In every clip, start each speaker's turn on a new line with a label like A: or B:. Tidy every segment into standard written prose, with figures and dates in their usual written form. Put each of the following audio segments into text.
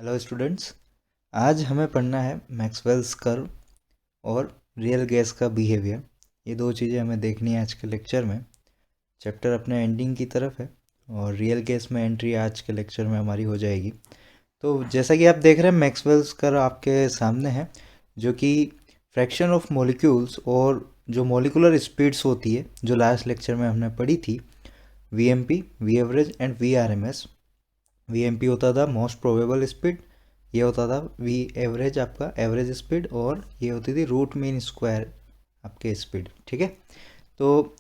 A: Hello students. आज हमें पढ़ना है मैक्सवेल्स कर्व और रियल गैस का बिहेवियर। ये दो चीज़ें हमें देखनी है आज के लेक्चर में। चैप्टर अपने एंडिंग की तरफ है और रियल गैस में एंट्री आज के लेक्चर में हमारी हो जाएगी। तो जैसा कि आप देख रहे हैं मैक्सवेल्स कर्व आपके सामने है, जो कि फ्रैक्शन ऑफ मॉलिक्यूल्स और जो मॉलिकुलर स्पीड्स होती है जो लास्ट लेक्चर में हमने पढ़ी थी, V M P, V average and V R M S. V M P होता था मोस्ट प्रोबेबल स्पीड, ये होता था वी एवरेज आपका एवरेज स्पीड, और ये होती थी रूट मीन स्क्वायर आपके स्पीड। ठीक है, तो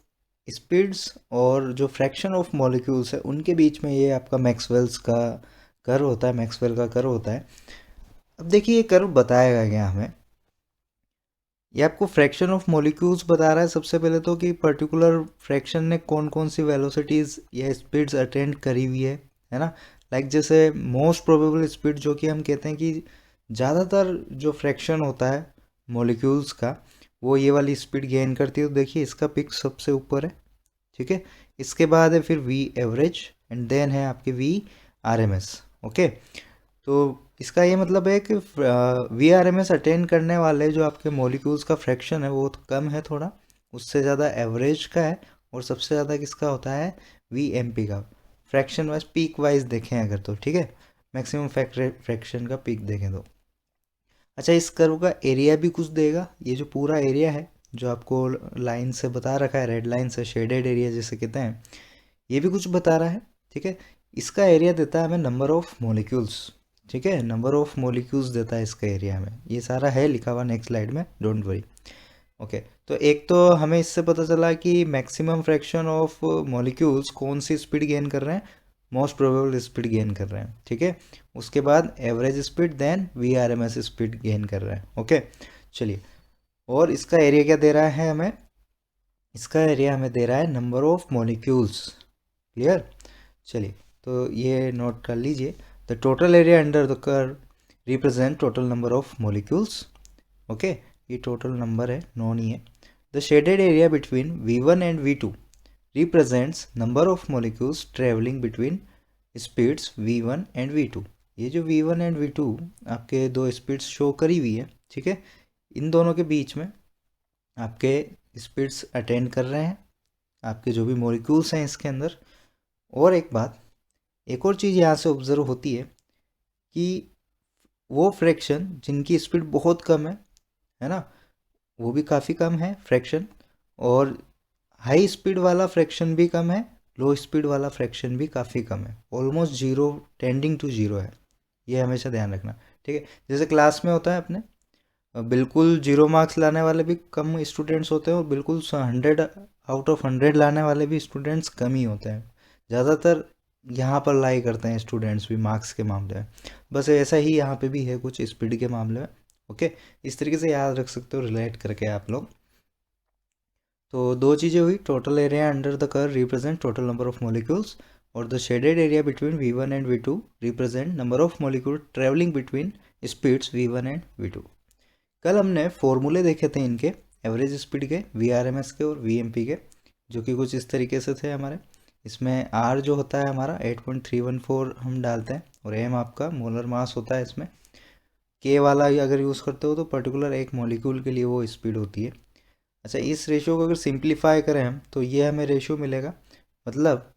A: स्पीड्स और जो फ्रैक्शन ऑफ मॉलिक्यूल्स है उनके बीच में ये आपका मैक्सवेल्स का कर्व होता है, मैक्सवेल का कर्व होता है। अब देखिए ये कर्व बताएगा क्या हमें। ये आपको फ्रैक्शन ऑफ मॉलिक्यूल्स बता रहा है सबसे पहले तो कि पर्टिकुलर फ्रैक्शन ने कौन कौन सी वेलोसिटीज़ या स्पीड्स अटेंड करी हुई है ना। लाइक जैसे मोस्ट प्रोबेबल स्पीड, जो कि हम कहते हैं कि ज़्यादातर जो फ्रैक्शन होता है मॉलिक्यूल्स का वो ये वाली स्पीड गेन करती है। तो देखिए इसका पिक सबसे ऊपर है, ठीक है। इसके बाद है फिर वी एवरेज एंड देन है आपके V R M S. Okay, तो इसका ये मतलब है कि V R M S attain करने वाले जो आपके मॉलिक्यूल्स का फ्रैक्शन है वो तो कम है थोड़ा, उससे ज़्यादा एवरेज का है, और सबसे ज़्यादा किसका होता है, वी एम पी का। फ्रैक्शन वाइज पीक वाइज देखें अगर तो, ठीक है, मैक्सिमम फ्रैक्शन का पीक देखें तो। अच्छा, इस कर्व का एरिया भी कुछ देगा। ये जो पूरा एरिया है जो आपको लाइन से बता रखा है, रेड लाइन से शेडेड एरिया जिसे कहते हैं, ये भी कुछ बता रहा है, ठीक है। इसका एरिया देता है हमें नंबर ऑफ मॉलिक्यूल्स, ठीक है, नंबर ऑफ मॉलिक्यूल्स देता है इसका एरिया हमें। ये सारा है लिखा हुआ नेक्स्ट स्लाइड में, डोंट वरी। ओके, तो एक तो हमें इससे पता चला कि मैक्सिमम फ्रैक्शन ऑफ मॉलिक्यूल्स कौन सी स्पीड गेन कर रहे हैं, मोस्ट प्रोबेबल स्पीड गेन कर रहे हैं, ठीक है। उसके बाद average speed, then V R M S speed gain कर रहे हैं। ओके, चलिए, और इसका एरिया क्या दे रहा है हमें, इसका एरिया हमें दे रहा है नंबर ऑफ मॉलिक्यूल्स। क्लियर, चलिए, तो ये नोट कर लीजिए। The total area under the curve represent total number of molecules. Okay, ये टोटल नंबर है, नो नहीं है। The shaded area between v1 and v2 represents number of molecules travelling between speeds v1 and v2। ये जो v1 and v2 आपके दो speeds show करी हुई है, ठीक है, इन दोनों के बीच में आपके स्पीड्स अटेंड कर रहे हैं आपके जो भी मॉलिक्यूल्स हैं इसके अंदर। और एक बात, एक और चीज़ यहाँ से ऑब्जर्व होती है कि वो फ्रैक्शन जिनकी स्पीड बहुत कम है ना, वो भी काफ़ी कम है फ्रैक्शन, और हाई स्पीड वाला फ्रैक्शन भी कम है, लो स्पीड वाला फ्रैक्शन भी काफ़ी कम है, almost zero, tending to zero है। ये हमेशा ध्यान रखना, ठीक है। जैसे क्लास में होता है अपने, बिल्कुल जीरो मार्क्स लाने वाले भी कम स्टूडेंट्स होते हैं, और बिल्कुल 100 आउट ऑफ 100 लाने वाले भी स्टूडेंट्स कम ही होते हैं। ज़्यादातर यहाँ पर लाई करते हैं स्टूडेंट्स भी मार्क्स के मामले में। बस ऐसा ही यहाँ पे भी है कुछ स्पीड के मामले में। ओके, इस तरीके से याद रख सकते हो रिलेट करके आप लोग। तो दो चीज़ें हुई, total area under the curve represent total number of molecules, और the shaded area between v1 and v2 represent number of molecule travelling between speeds v1 and v2। कल हमने फॉर्मूले देखे थे इनके, एवरेज स्पीड के, वी आर एम एस के और वी एम पी के, जो कि कुछ इस तरीके से थे हमारे। इसमें आर जो होता है हमारा 8.314 हम डालते हैं, और एम आपका मोलर मास होता है। इसमें के वाला अगर यूज़ करते हो तो पर्टिकुलर एक मॉलिक्यूल के लिए वो स्पीड होती है। अच्छा, इस रेशियो को अगर सिंप्लीफाई करें हम तो ये हमें रेशियो मिलेगा, मतलब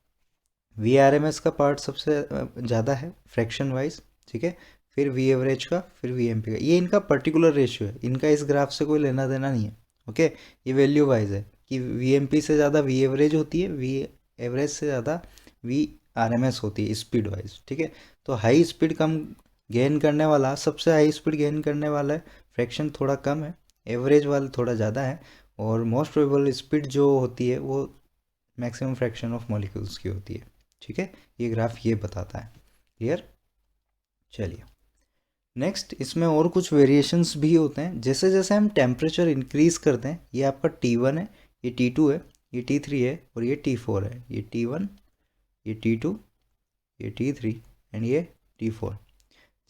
A: वी आर एम एस का पार्ट सबसे ज़्यादा है फ्रैक्शन वाइज, ठीक है, फिर वी एवरेज का, फिर वी एम पी का। ये इनका पर्टिकुलर रेशियो है, इनका इस ग्राफ से कोई लेना देना नहीं है। ओके, ये वैल्यू वाइज है कि वी एम पी से ज़्यादा वी एवरेज होती है, वी एवरेज से ज़्यादा वी आर एम एस होती है स्पीड वाइज, ठीक है। तो हाई स्पीड कम गेन करने वाला, सबसे हाई स्पीड गेन करने वाला फ्रैक्शन थोड़ा कम है, एवरेज वाला थोड़ा ज़्यादा है, और मोस्ट प्रोबेबल स्पीड जो होती है वो मैक्सिमम फ्रैक्शन ऑफ मॉलिक्यूल्स की होती है, ठीक है। ये ग्राफ ये बताता है। क्लियर, चलिए नेक्स्ट, इसमें और कुछ वेरिएशंस भी होते हैं। जैसे जैसे हम टेम्परेचर इंक्रीज करते हैं, ये आपका T1 है, ये T2 है, ये T3 है, और ये T4 है। ये T1, ये T2, ये T3 एंड ये T4।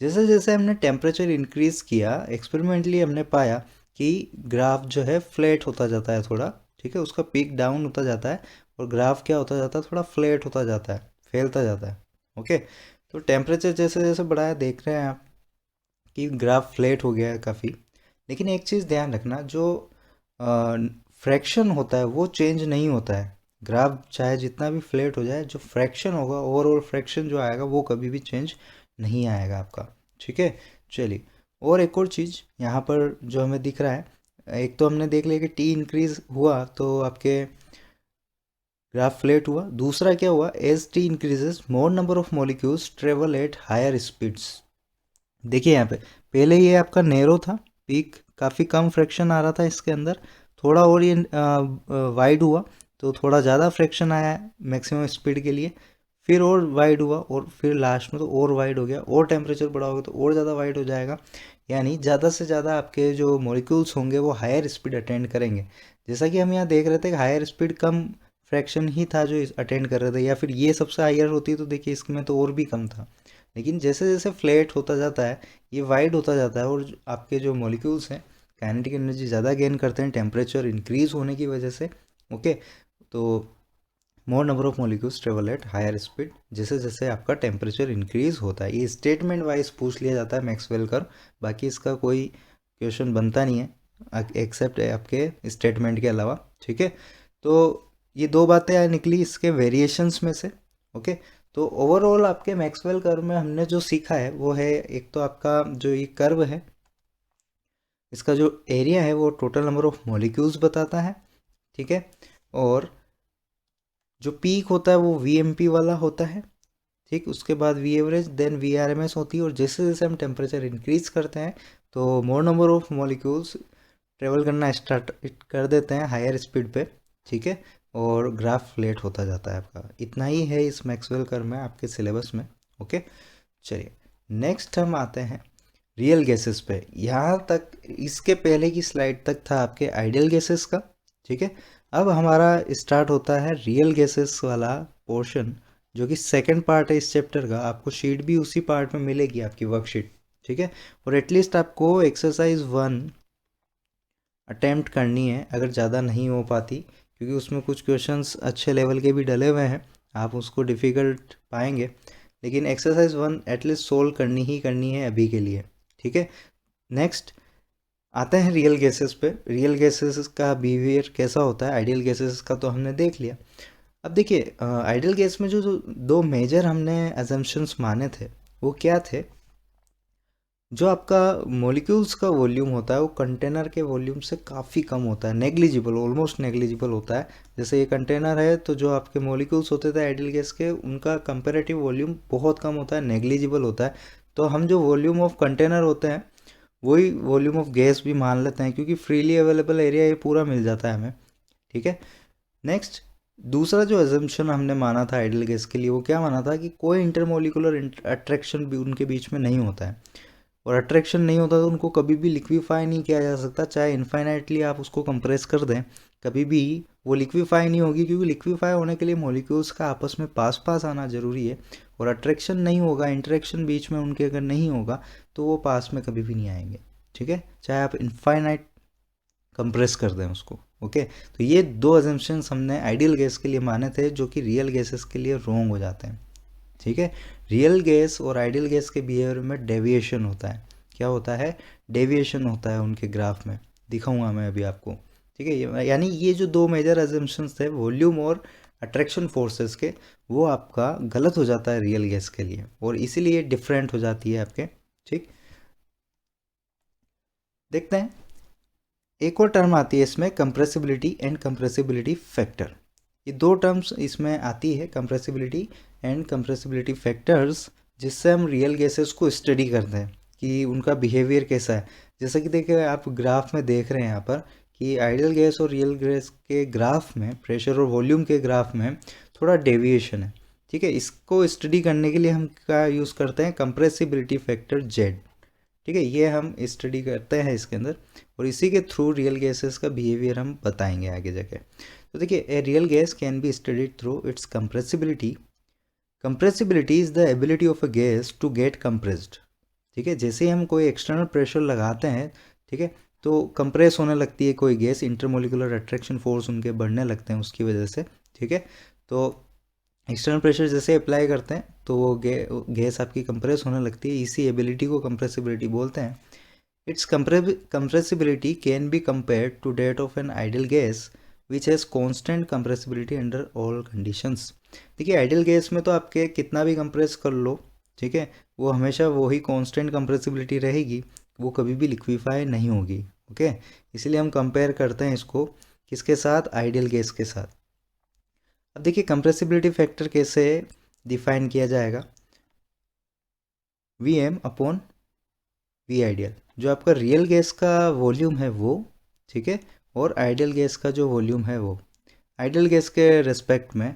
A: जैसे जैसे हमने टेम्परेचर इंक्रीज किया, एक्सपेरिमेंटली हमने पाया कि ग्राफ जो है फ्लैट होता जाता है थोड़ा, ठीक है, उसका पीक डाउन होता जाता है, और ग्राफ क्या होता जाता है, थोड़ा फ्लैट होता जाता है, फैलता जाता है। ओके, तो टेम्परेचर जैसे जैसे बढ़ाया, देख रहे हैं आप कि ग्राफ फ्लैट हो गया है काफ़ी, लेकिन एक चीज़ ध्यान रखना, जो फ्रैक्शन होता है वो चेंज नहीं होता है। ग्राफ चाहे जितना भी फ्लैट हो जाए, जो फ्रैक्शन होगा, ओवरऑल फ्रैक्शन जो आएगा वो कभी भी चेंज नहीं आएगा आपका। ठीक है, चलिए। और एक और चीज़ यहाँ पर जो हमें दिख रहा है, एक तो हमने देख लिया कि टी इंक्रीज हुआ तो आपके ग्राफ फ्लैट हुआ। दूसरा क्या हुआ, as T increases more number of molecules travel at higher speeds. देखिए यहाँ पे पहले ये आपका नैरो था, पीक काफ़ी कम फ्रैक्शन आ रहा था इसके अंदर, थोड़ा और ये वाइड हुआ तो थोड़ा ज़्यादा फ्रैक्शन आया मैक्सिमम स्पीड के लिए, फिर और वाइड हुआ और फिर लास्ट में तो और वाइड हो गया, और टेम्परेचर बढ़ा होगा तो और ज़्यादा वाइड हो जाएगा। यानी ज़्यादा से ज़्यादा आपके जो मॉलिक्यूल्स होंगे वो हायर स्पीड अटेंड करेंगे। जैसा कि हम यहाँ देख रहे थे कि हायर स्पीड कम फ्रैक्शन ही था जो अटेंड कर रहे थे, या फिर ये सबसे हायर होती तो देखिए इसमें तो और भी कम था। लेकिन जैसे जैसे फ्लैट होता जाता है, ये वाइड होता जाता है, और आपके जो मॉलिक्यूल्स हैं काइनेटिक एनर्जी ज़्यादा गेन करते हैं टेम्परेचर इंक्रीज होने की वजह से। ओके, तो more number of molecules travel at higher speed, जैसे जैसे आपका टेम्परेचर इंक्रीज होता है। ये स्टेटमेंट वाइज पूछ लिया जाता है मैक्सवेल कर्व, बाकी इसका कोई क्वेश्चन बनता नहीं है एक्सेप्ट आपके स्टेटमेंट के अलावा। ठीक है, तो ये दो बातें निकली इसके वेरिएशंस में से। ओके, तो ओवरऑल आपके मैक्सवेल कर्व में हमने जो सीखा है वो है, एक तो आपका जो ये कर्व है इसका जो एरिया है वो टोटल नंबर ऑफ मॉलिक्यूल्स बताता है। ठीक है, और जो पीक होता है वो वीएमपी वाला होता है। ठीक, उसके बाद V average, then V R M S होती है, और जैसे जैसे हम टेम्परेचर इंक्रीज करते हैं तो more number of molecules travel करना स्टार्ट कर देते हैं हायर स्पीड पे। ठीक है, और ग्राफ फ्लैट होता जाता है आपका। इतना ही है इस मैक्सवेल कर्व में आपके सिलेबस में। ओके, चलिए नेक्स्ट हम आते हैं रियल गैसेस पे। यहाँ तक इसके पहले की स्लाइड तक था आपके आइडियल गैसेस का। ठीक है, अब हमारा स्टार्ट होता है रियल गैसेस वाला पोर्शन, जो कि सेकंड पार्ट है इस चैप्टर का। आपको शीट भी उसी पार्ट में मिलेगी, आपकी वर्कशीट। ठीक है, और एटलीस्ट आपको एक्सरसाइज 1 अटेम्प्ट करनी है, अगर ज़्यादा नहीं हो पाती, क्योंकि उसमें कुछ क्वेश्चंस अच्छे लेवल के भी डले हुए हैं, आप उसको डिफ़िकल्ट पाएंगे, लेकिन एक्सरसाइज 1 एटलीस्ट सोल्व करनी ही करनी है अभी के लिए। ठीक है, नेक्स्ट आते हैं रियल गैसेस पे। रियल गैसेस का बिहेवियर कैसा होता है, आइडियल गैसेस का तो हमने देख लिया। अब देखिए आइडियल गैस में जो जो दो मेजर हमने अजम्पशंस माने थे वो क्या थे, जो आपका मॉलिक्यूल्स का वॉल्यूम होता है वो कंटेनर के वॉल्यूम से काफ़ी कम होता है, नेग्लिजिबल, ऑलमोस्ट नेग्लिजिबल होता है। जैसे ये कंटेनर है तो जो आपके मॉलिक्यूल्स होते थे आइडियल गैस के, उनका कंपेरेटिव वॉल्यूम बहुत कम होता है, नेग्लिजिबल होता है। तो हम जो वॉल्यूम ऑफ कंटेनर होते हैं वही वॉल्यूम ऑफ गैस भी मान लेते हैं, क्योंकि फ्रीली अवेलेबल एरिया ये पूरा मिल जाता है हमें। ठीक है, नेक्स्ट दूसरा जो एजम्पशन हमने माना था आइडियल गैस के लिए, वो क्या माना था कि कोई इंटरमोलिकुलर अट्रैक्शन भी उनके बीच में नहीं होता है, और अट्रैक्शन नहीं होता तो उनको कभी भी लिक्विफाई नहीं किया जा सकता, चाहे इन्फाइनाइटली आप उसको कंप्रेस कर दें, कभी भी वो लिक्विफाई नहीं होगी, क्योंकि लिक्विफाई होने के लिए मॉलिक्यूल्स का आपस में पास पास आना ज़रूरी है, और अट्रैक्शन नहीं होगा, इंटरेक्शन बीच में उनके अगर नहीं होगा तो वो पास में कभी भी नहीं आएंगे। ठीक है, चाहे आप इन्फाइनाइट कंप्रेस कर दें उसको। ओके, तो ये दो अजम्पशंस हमने आइडियल गैस के लिए माने थे, जो कि रियल गैसेस के लिए रॉन्ग हो जाते हैं। ठीक है, रियल गैस और आइडियल गैस के बिहेवियर में डेविएशन होता है। क्या होता है, डेविएशन होता है उनके ग्राफ में, दिखाऊंगा मैं अभी आपको। ठीक है, यानी ये जो दो मेजर अजम्पशंस थे वॉल्यूम और अट्रैक्शन फोर्सेस के, वो आपका गलत हो जाता है रियल गैस के लिए, और इसीलिए डिफरेंट हो जाती है आपके। ठीक, देखते हैं एक और टर्म आती है इसमें, कंप्रेसिबिलिटी एंड कंप्रेसिबिलिटी फैक्टर। ये दो टर्म्स इसमें आती है, कंप्रेसिबिलिटी एंड कंप्रेसिबिलिटी फैक्टर्स, जिससे हम रियल गैसेस को स्टडी करते हैं कि उनका बिहेवियर कैसा है। जैसा कि देखिए आप ग्राफ में देख रहे हैं यहाँ पर कि आइडियल गैस और रियल गैस के ग्राफ में, प्रेशर और वॉल्यूम के ग्राफ में थोड़ा डेविएशन है। ठीक है, इसको स्टडी करने के लिए हम क्या यूज़ करते हैं, कंप्रेसिबिलिटी फैक्टर जेड। ठीक है, ये हम स्टडी करते हैं इसके अंदर, और इसी के थ्रू रियल गैसेस का बिहेवियर हम बताएंगे आगे जाके। तो देखिए, a real gas can be studied through its compressibility. Compressibility is the ability of a gas to get compressed. ठीक है, जैसे ही हम कोई एक्सटर्नल प्रेशर लगाते हैं, ठीक है, तो कंप्रेस होने लगती है कोई गैस, इंटरमोलिकुलर अट्रैक्शन फोर्स उनके बढ़ने लगते हैं उसकी वजह से। ठीक है, तो एक्सटर्नल प्रेशर जैसे अप्लाई करते हैं तो वो गैस आपकी कंप्रेस होने लगती है। इसी एबिलिटी को कंप्रेसिबिलिटी बोलते हैं। It's compressibility can be compared to that of an ideal gas which has constant compressibility under all conditions। देखिए आइडियल गैस में तो आपके कितना भी कंप्रेस कर लो, ठीक है, वो हमेशा वही कांस्टेंट कंप्रेसिबिलिटी रहेगी, वो कभी भी लिक्विफाई नहीं होगी। ओके, इसलिए हम कंपेयर करते हैं इसको किसके साथ, आइडियल गैस के साथ। अब देखिए कंप्रेसिबिलिटी फैक्टर कैसे डिफाइन किया जाएगा, V M upon V ideal. जो आपका रियल गैस का वॉल्यूम है वो, ठीक है, और आइडियल गैस का जो वॉल्यूम है वो। आइडियल गैस के रिस्पेक्ट में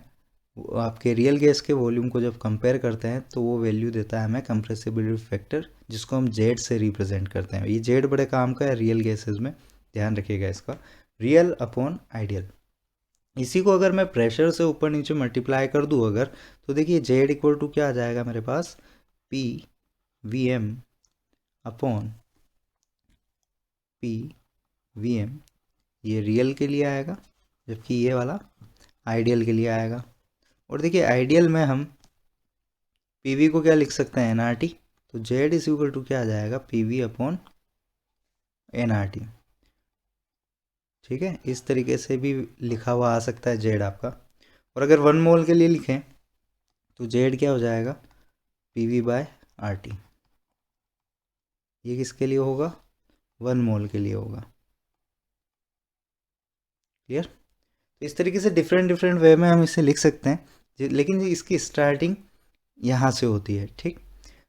A: आपके रियल गैस के वॉल्यूम को जब कंपेयर करते हैं तो वो वैल्यू देता है हमें कंप्रेसिबिलिटी फैक्टर, जिसको हम जेड से रिप्रेजेंट करते हैं। ये जेड बड़े काम का है रियल गैसेस में, ध्यान रखिएगा इसका, रियल अपॉन आइडियल। इसी को अगर मैं प्रेशर से ऊपर नीचे मल्टीप्लाई कर दूँ अगर, तो देखिए जेड इक्वल टू क्या आ जाएगा मेरे पास, P V M upon P V M, ये रियल के लिए आएगा, जबकि ये वाला आइडियल के लिए आएगा। और देखिए आइडियल में हम पी वी को क्या लिख सकते हैं, एन आर टी, तो जेड इज इक्वल टू क्या आ जाएगा, P V upon N R T. ठीक है, इस तरीके से भी लिखा हुआ आ सकता है जेड आपका। और अगर 1 मोल के लिए लिखें तो जेड क्या हो जाएगा, P V by R T. ये किसके लिए होगा, 1 मोल के लिए होगा। क्लियर। तो इस तरीके से डिफरेंट डिफरेंट वे में हम इसे लिख सकते हैं, लेकिन इसकी स्टार्टिंग यहाँ से होती है। ठीक,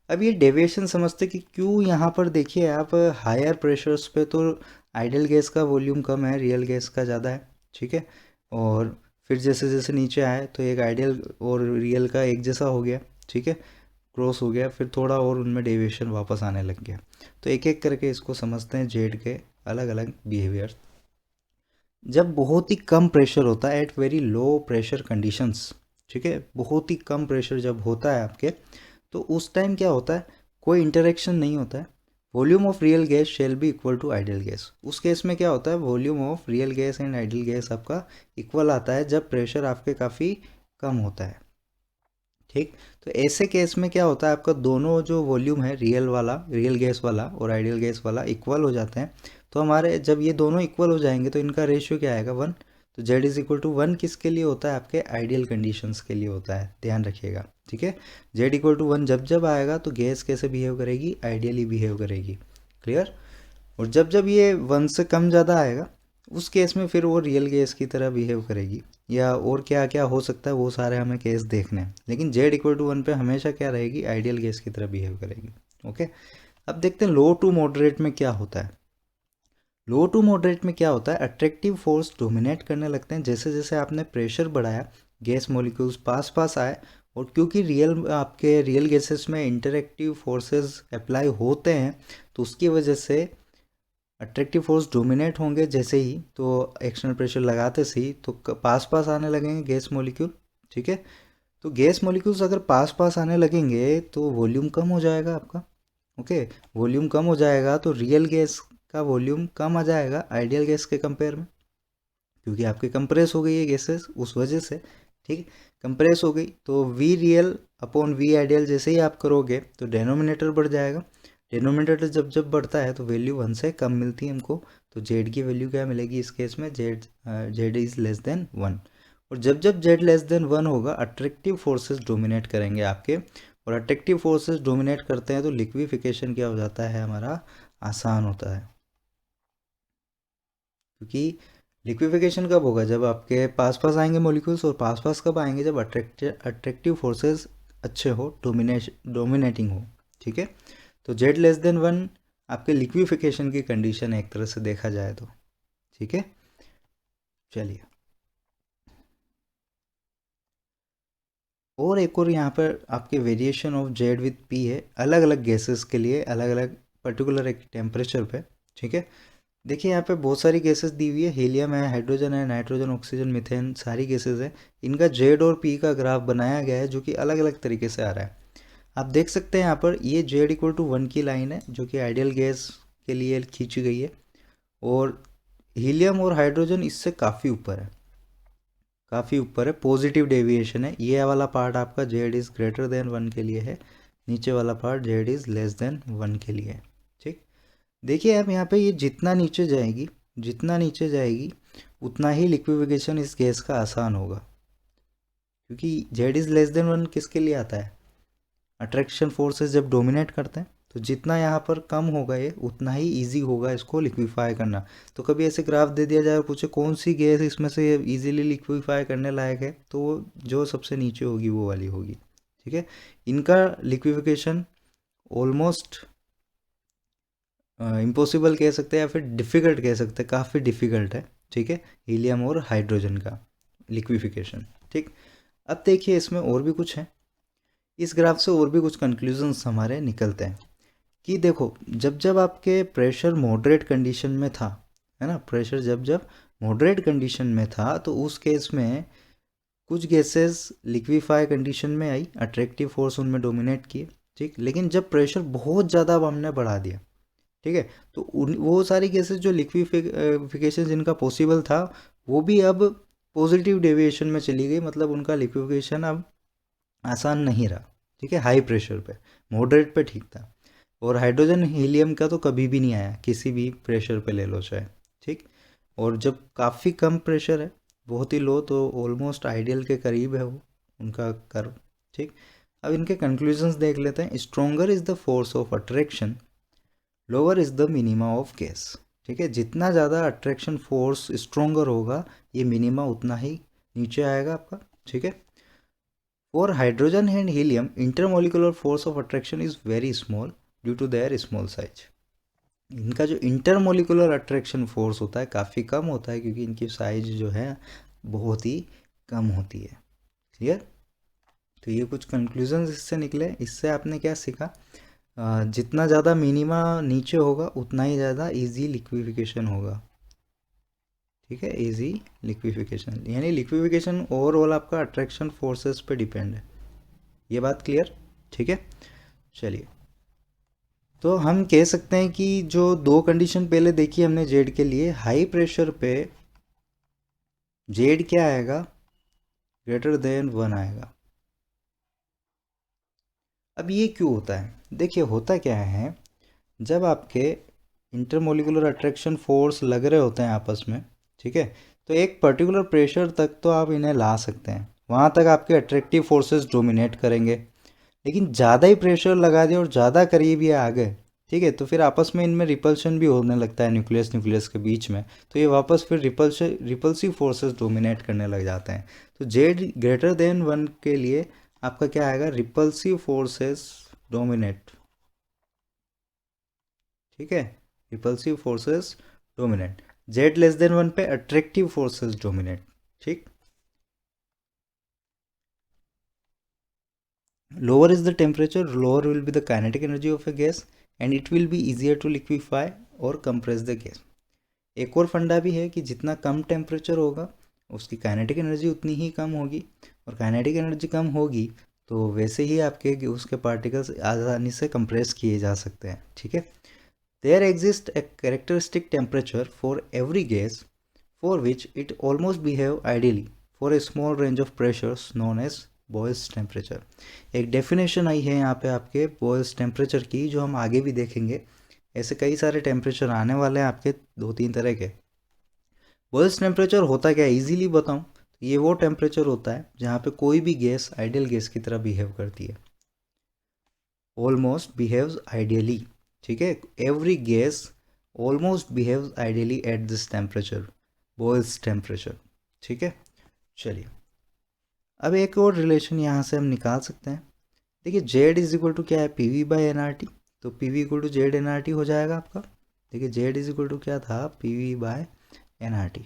A: अब ये डेविएशन समझते कि क्यों यहाँ पर देखिए आप हायर प्रेशर्स पे तो आइडियल गैस का वॉल्यूम कम है, रियल गैस का ज़्यादा है, ठीक है, और फिर जैसे जैसे नीचे आए तो एक आइडियल और रियल का एक जैसा हो गया, ठीक है, क्रॉस हो गया, फिर थोड़ा और उनमें डेविएशन वापस आने लग गया। तो एक एक करके इसको समझते हैं जेड के अलग अलग बिहेवियर। जब बहुत ही कम प्रेशर होता है, at very low pressure conditions, ठीक है, बहुत ही कम प्रेशर जब होता है आपके, तो उस टाइम क्या होता है, कोई इंटरेक्शन नहीं होता है। Volume of real gas shall be equal to ideal gas. उस केस में क्या होता है, volume of real gas and ideal gas आपका इक्वल आता है जब प्रेशर आपके काफ़ी कम होता है। ठीक, तो ऐसे केस में क्या होता है, आपका दोनों जो वॉल्यूम है, रियल गैस वाला और आइडियल गैस वाला इक्वल हो जाते हैं। तो हमारे जब ये दोनों इक्वल हो जाएंगे तो इनका रेशियो क्या आएगा, 1। तो जेड इज इक्वल टू 1 किसके लिए होता है, आपके आइडियल कंडीशंस के लिए होता है, ध्यान रखिएगा। ठीक है, जेड इक्वल टू 1 जब जब आएगा तो गैस कैसे बिहेव करेगी, आइडियली बिहेव करेगी। क्लियर। और जब जब ये 1 से कम ज़्यादा आएगा उस केस में फिर वो रियल गैस की तरह बिहेव करेगी, या और क्या क्या हो सकता है वो सारे हमें केस देखने हैं। लेकिन जेड इक्वल टू 1 पे हमेशा क्या रहेगी, आइडियल गैस की तरह बिहेव करेगी। ओके, अब देखते हैं लो टू मॉडरेट में क्या होता है। लो टू मॉडरेट में क्या होता है, अट्रैक्टिव फोर्स डोमिनेट करने लगते हैं। जैसे जैसे आपने प्रेशर बढ़ाया गैस मॉलिक्यूल्स पास पास आए, और क्योंकि आपके रियल गैसेस में इंटरेक्टिव फोर्सेस अप्लाई होते हैं तो उसकी वजह से अट्रैक्टिव फोर्स डोमिनेट होंगे जैसे ही, तो एक्सटर्नल प्रेशर लगाते से ही तो पास पास आने लगेंगे गैस मॉलिक्यूल। ठीक है, तो गैस मॉलिक्यूल्स अगर पास पास आने लगेंगे तो वॉल्यूम कम हो जाएगा आपका। ओके, वॉल्यूम कम हो जाएगा तो रियल गैस का वॉल्यूम कम आ जाएगा आइडियल गैस के कंपेयर में, क्योंकि आपके कंप्रेस हो गई है गैसेस उस वजह से। ठीक, कंप्रेस हो गई तो V real upon V ideal जैसे ही आप करोगे तो डेनोमिनेटर बढ़ जाएगा। डेनोमिनेटर जब जब बढ़ता है तो वैल्यू 1 से कम मिलती है हमको, तो जेड की वैल्यू क्या मिलेगी इस केस में, जेड इज लेस देन 1। और जब जब जेड लेस देन 1 होगा अट्रैक्टिव फोर्सेस डोमिनेट करेंगे आपके, और अट्रैक्टिव फोर्सेस डोमिनेट करते हैं तो लिक्विफिकेशन क्या हो जाता है हमारा, आसान होता है। क्योंकि लिक्विफिकेशन कब होगा, जब आपके पास पास आएंगे मॉलिक्यूल्स, और पास पास कब आएंगे, जब अट्रैक्टिव फोर्सेस अच्छे हो, डोमिनेटिंग हो। ठीक है, तो जेड लेस देन 1 आपके लिक्विफिकेशन की कंडीशन है एक तरह से देखा जाए तो। ठीक है, चलिए और एक और यहाँ पर आपके variation of Z with P है, अलग अलग गैसेस के लिए अलग अलग पर्टिकुलर एक टेम्परेचर पे। ठीक है, देखिए यहाँ पे बहुत सारी गैसेस दी हुई है, हीलियम है, हाइड्रोजन है, नाइट्रोजन, ऑक्सीजन, मीथेन, सारी गैसेस है। इनका जेड और पी का ग्राफ बनाया गया है जो कि अलग अलग तरीके से आ रहा है। आप देख सकते हैं यहाँ पर ये जेड इक्वल टू 1 की लाइन है जो कि आइडियल गैस के लिए खींची गई है, और हीलियम और हाइड्रोजन इससे काफ़ी ऊपर है, काफ़ी ऊपर है, पॉजिटिव डेविएशन है। ये वाला पार्ट आपका जेड इज़ ग्रेटर देन 1 के लिए है, नीचे वाला part Z is less than 1 के लिए है। ठीक, देखिए आप यहाँ पे ये जितना नीचे जाएगी, जितना नीचे जाएगी उतना ही लिक्विफिकेशन इस गैस का आसान होगा, क्योंकि जेड इज़ लेस देन 1 किसके लिए आता है, अट्रैक्शन फोर्सेस जब डोमिनेट करते हैं, तो जितना यहाँ पर कम होगा ये उतना ही इजी होगा इसको लिक्विफाई करना। तो कभी ऐसे ग्राफ दे दिया जाए और पूछे कौन सी गैस इसमें से इजीली लिक्विफाई करने लायक है, तो जो सबसे नीचे होगी वो वाली होगी। ठीक है, इनका लिक्विफिकेशन ऑलमोस्ट इम्पॉसिबल कह सकते हैं या फिर डिफ़िकल्ट कह सकते हैं, काफ़ी डिफ़िकल्ट है। ठीक है, हीलियम और हाइड्रोजन का लिक्विफिकेशन। ठीक, अब देखिए इसमें और भी कुछ है, इस ग्राफ से और भी कुछ कंक्लूजन्स हमारे निकलते हैं कि देखो जब जब आपके प्रेशर मॉडरेट कंडीशन में था, है ना, प्रेशर जब जब मॉडरेट कंडीशन में था तो उस केस में कुछ गैसेस लिक्विफाई कंडीशन में आई, अट्रैक्टिव फोर्स उनमें डोमिनेट किए। ठीक, लेकिन जब प्रेशर बहुत ज़्यादा अब हमने बढ़ा दिया, ठीक है, तो वो सारी गैसेस जो लिक्विफिकेशन जिनका पॉसिबल था वो भी अब पॉजिटिव डेविएशन में चली गई, मतलब उनका लिक्विफिकेशन अब आसान नहीं रहा। ठीक है, हाई प्रेशर पे, मॉडरेट पे ठीक था। और हाइड्रोजन हीलियम का तो कभी भी नहीं आया, किसी भी प्रेशर पे ले लो चाहे। ठीक, और जब काफ़ी कम प्रेशर है, बहुत ही लो, तो ऑलमोस्ट आइडियल के करीब है वो उनका कर्व। ठीक, अब इनके कंक्लूजन्स देख लेते हैं। Stronger is the force of attraction, lower is the minima of gas. ठीक है, जितना ज़्यादा अट्रैक्शन फोर्स स्ट्रोंगर होगा, ये मिनिमा उतना ही नीचे आएगा आपका। ठीक है, for hydrogen and helium intermolecular force of attraction is very small due to their small size. इनका जो इंटरमोलिकुलर अट्रैक्शन फोर्स होता है काफ़ी कम होता है, क्योंकि इनकी साइज जो है बहुत ही कम होती है। क्लियर, तो ये कुछ कंक्लूजन्स इससे निकले। इससे आपने क्या सीखा, जितना ज़्यादा मिनिमा नीचे होगा उतना ही ज़्यादा इजी लिक्विफिकेशन होगा। ठीक है, इजी लिक्विफिकेशन, यानी लिक्विफिकेशन ओवरऑल आपका अट्रैक्शन फोर्सेस पे डिपेंड है। ये बात क्लियर? ठीक है, चलिए, तो हम कह सकते हैं कि जो दो कंडीशन पहले देखी हमने जेड के लिए, हाई प्रेशर पे जेड क्या आएगा, ग्रेटर देन 1 आएगा। अब ये क्यों होता है, देखिए होता क्या है, जब आपके इंटरमोलिकुलर अट्रैक्शन फोर्स लग रहे होते हैं आपस में, ठीक है, तो एक पर्टिकुलर प्रेशर तक तो आप इन्हें ला सकते हैं, वहाँ तक आपके अट्रैक्टिव फोर्सेस डोमिनेट करेंगे। लेकिन ज़्यादा ही प्रेशर लगा दिया और ज़्यादा करीब ये आ गए, ठीक है, तो फिर आपस में इनमें रिपल्शन भी होने लगता है, न्यूक्लियस न्यूक्लियस के बीच में, तो ये वापस फिर रिपल्सिव फोर्सेस डोमिनेट करने लग जाते हैं। तो जेड ग्रेटर देन 1 के लिए आपका क्या आएगा, रिपल्सिव फोर्सेस डोमिनेट। ठीक है, repulsive forces dominate. Z less than 1 पे अट्रैक्टिव फोर्सेस डोमिनेट। ठीक, lower is the temperature, lower will be the kinetic energy of a gas and it will be easier to liquefy or compress the gas. एक और फंडा भी है कि जितना कम temperature होगा उसकी काइनेटिक एनर्जी उतनी ही कम होगी, और काइनेटिक एनर्जी कम होगी तो वैसे ही आपके उसके पार्टिकल्स आसानी से कंप्रेस किए जा सकते हैं। ठीक है, there exist a characteristic temperature for every gas for which it almost behave ideally for a small range of pressures known as Boyle's temperature. एक डेफिनेशन आई है यहाँ पे आपके बॉयल्स टेम्परेचर की, जो हम आगे भी देखेंगे। ऐसे कई सारे टेम्परेचर आने वाले हैं आपके, 2-3 तरह के। बॉयल्स टेम्परेचर होता क्या है, इजीली बताऊँ, ये वो टेम्परेचर होता है जहाँ पे कोई भी गैस आइडियल गैस की तरह बिहेव करती है, ऑलमोस्ट बिहेव्स आइडियली। ठीक है, every gas almost behaves ideally at this temperature, boils temperature. ठीक है, चलिए, अब एक और रिलेशन यहाँ से हम निकाल सकते हैं। देखिए जेड इज इक्वल टू क्या है, P V by N R T, तो P V equal to Z N R T हो जाएगा आपका। देखिए जेड इज इक्वल टू क्या था, P V by N R T.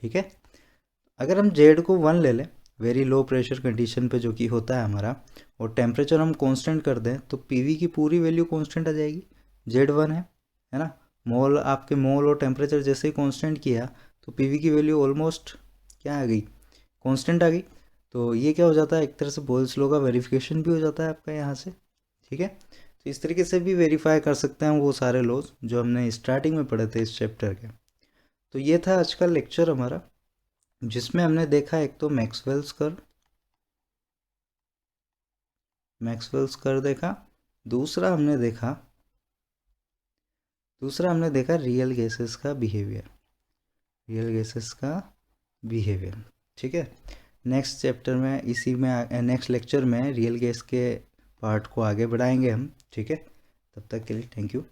A: ठीक है, अगर हम जेड को 1 ले लें, वेरी लो प्रेशर कंडीशन पे जो कि होता है हमारा, और टेम्परेचर हम कांस्टेंट कर दें, तो पी वी की पूरी वैल्यू कांस्टेंट आ जाएगी। जेड 1 है ना, मोल आपके मोल और टेम्परेचर जैसे ही कांस्टेंट किया तो पी वी की वैल्यू ऑलमोस्ट क्या आ गई, कांस्टेंट आ गई। तो ये क्या हो जाता है, एक तरह से बॉयल्स लॉ का वेरिफिकेशन भी हो जाता है आपका यहाँ से। ठीक है, तो इस तरीके से भी वेरीफाई कर सकते हैं वो सारे लॉज जो हमने स्टार्टिंग में पढ़े थे इस चैप्टर के। तो ये था आज का लेक्चर हमारा। जिसमें हमने देखा एक तो मैक्सवेल्स कर्व देखा। दूसरा हमने देखा रियल गैसेस का बिहेवियर। ठीक है, नेक्स्ट चैप्टर में नेक्स्ट लेक्चर में रियल गैस के पार्ट को आगे बढ़ाएंगे हम। ठीक है, तब तक के लिए थैंक यू।